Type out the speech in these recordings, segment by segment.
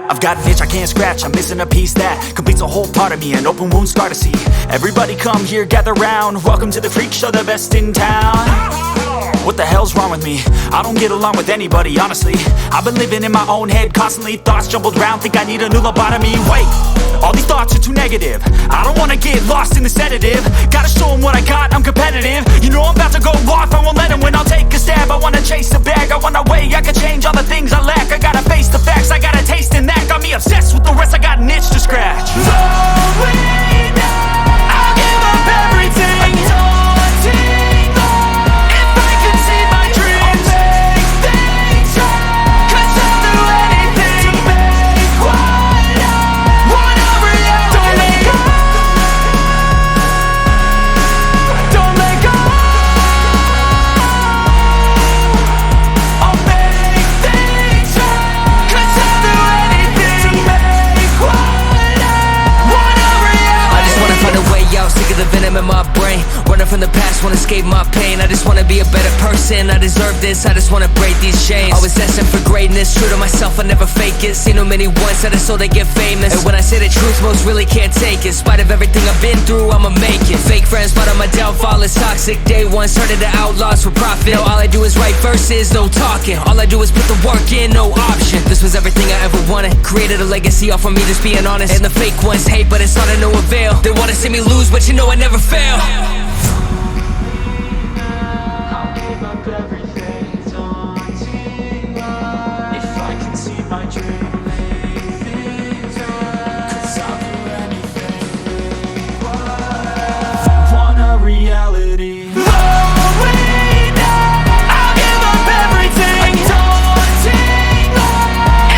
I've got an itch I can't scratch, I'm missing a piece that completes a whole part of me, an open wound scar to see. Everybody come here, gather round, welcome to the freak show, the best in town. What the hell's wrong with me? I don't get along with anybody, honestly. I've been living in my own head constantly, thoughts jumbled round, think I need a new lobotomy. Wait, all these thoughts are too negative, I don't wanna get lost in the sedative. Gotta show them what I got, I'm competitive. You know I'm about to go off, I won't let them win, I'll take a stab. I wanna chase a bag, I wanna weigh, I can change all the things I lack. I gotta face the facts, I got a taste in that. Got me obsessed with the rest, I got an itch to scratch. Slowly now, I'll give up everything. Daunting though, if I could see my dreams, I'll make things right. 'Cause I'll do anything to make what I want a reality. Don't let go, don't let go. I'll make things right. 'Cause I'll do anything to make what I want a reality. I just wanna find a way out, sick of the venom in my brain. Running from the past, wanna escape my pain. I just wanna be a better person, I deserve this. I just wanna break these chains. Always destined for greatness, true to myself, I never fake it. Seen too many once that I so they get famous. And when I say the truth, most really can't take it. In spite of everything I've been through, I'ma make it. Fake friends, but on my downfall is toxic. Day one, started to outlaws for profit. Now all I do is write verses, no talking. All I do is put the work in, no option. This was everything I ever wanted. Created a legacy off of me, just being honest. And the fake ones hate, but it's not of no avail. They wanna see me lose, but you know I never fail. I'll give up everything, daunting if I can see my dream, make things right. 'Cause I'll do anything, want a reality. Slowly now, I'll give up everything, daunting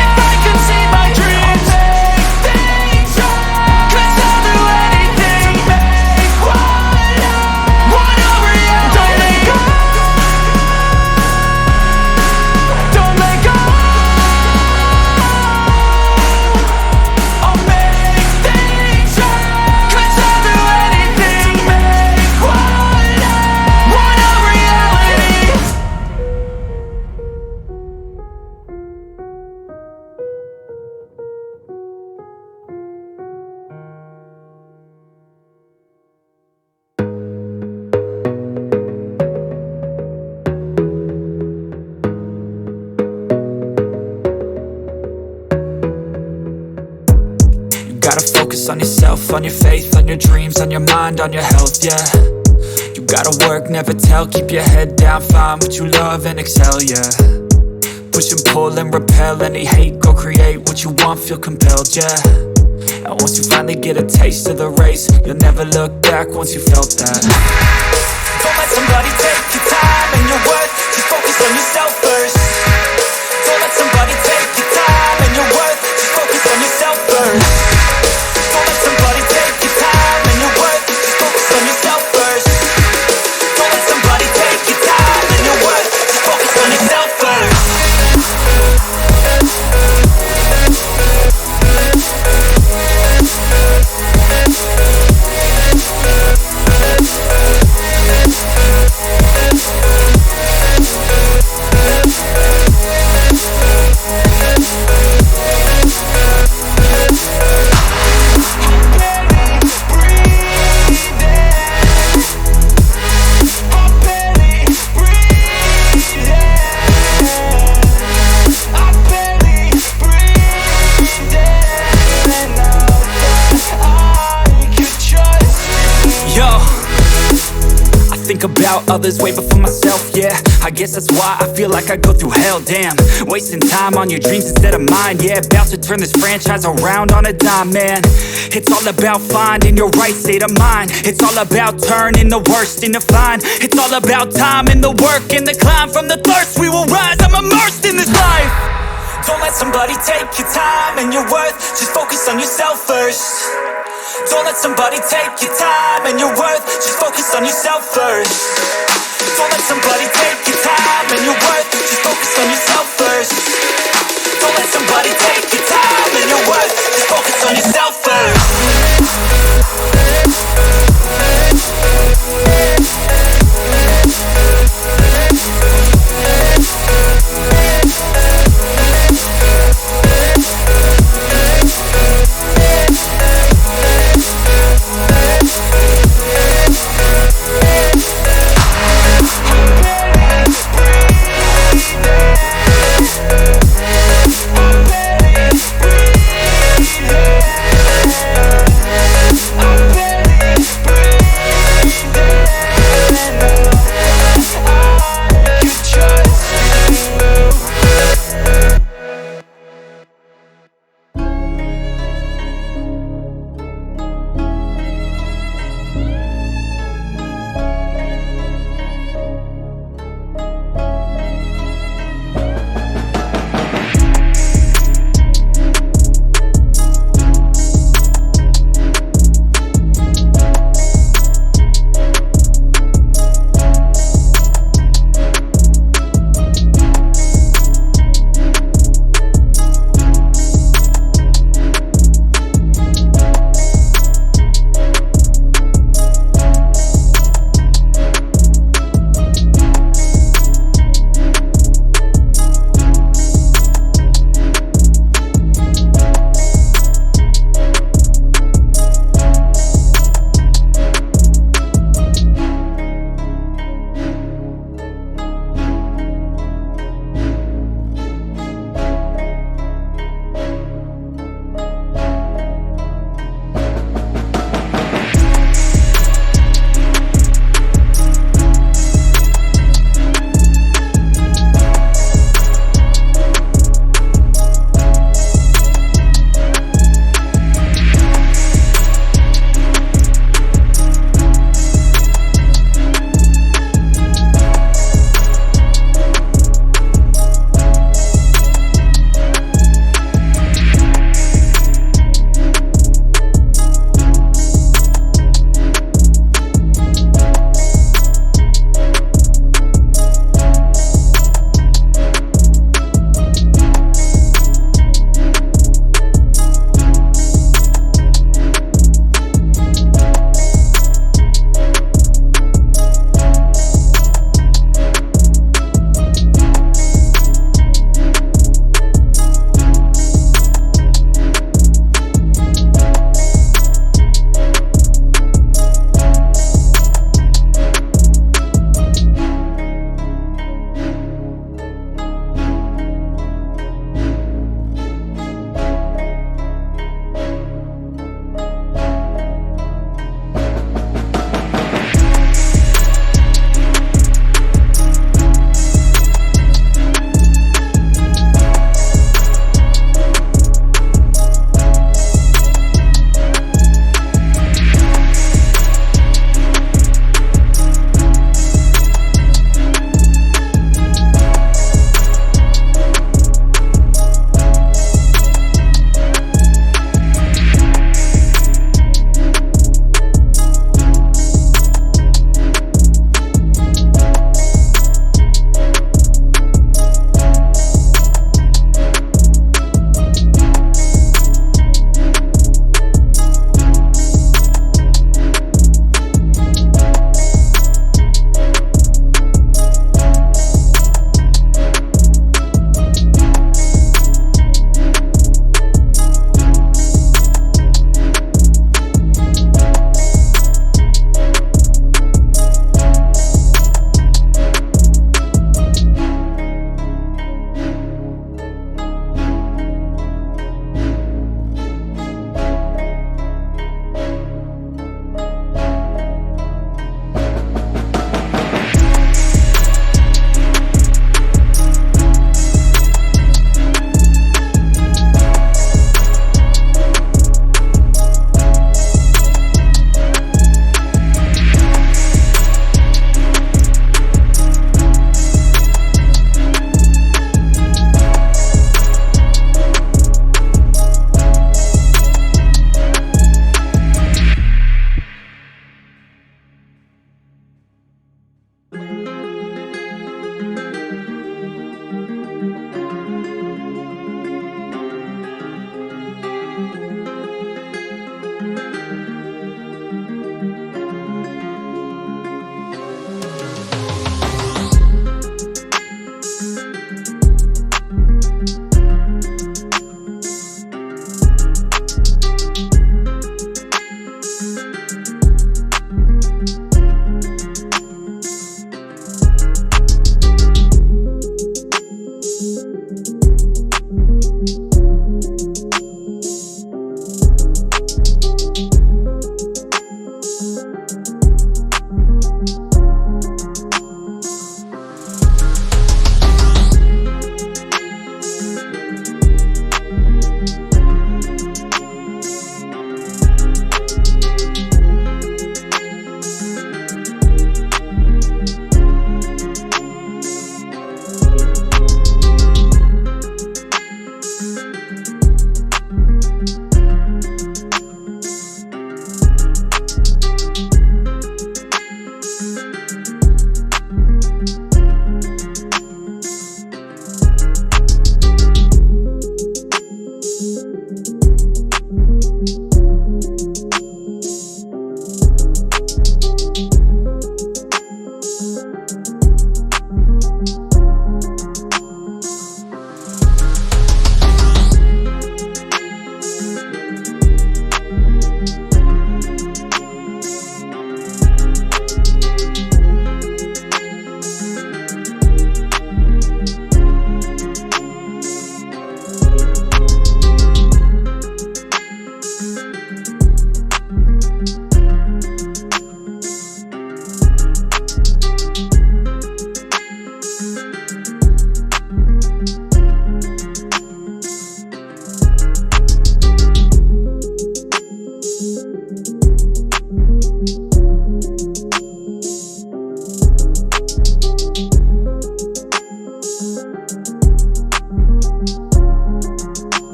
if I can see my dreams, make things right. 'Cause I'll do anything to make what I want a reality. Don't let go, don't let go. I'll make things right. 'Cause I'll do anything to make what I want a reality. You gotta focus on yourself, on your faith, on your dreams, on your mind, on your health, yeah. You gotta work, never tell, keep your head down, find what you love and excel, yeah. Push and pull and repel any hate, go create what you want, feel compelled, yeah. And once you finally get a taste of the race, you'll never look back once you felt that. Don't let somebody take your time and your worth, just focus on yourself first. Don't let somebody take your time and your worth, just focus on yourself first. Don't let somebody take your time and your worth, just focus on yourself first. Don't let somebody take your time and your worth, just focus on yourself first. Think about others way before myself, yeah. I guess that's why I feel like I go through hell, damn. Wasting time on your dreams instead of mine, yeah. About to turn this franchise around on a dime, man. It's all about finding your right state of mind. It's all about turning the worst into fine. It's all about time and the work and the climb. From the thirst we will rise, I'm immersed in this life. Don't let somebody take your time and your worth, just focus on yourself first. Don't let somebody take your time and your worth, just focus on yourself first.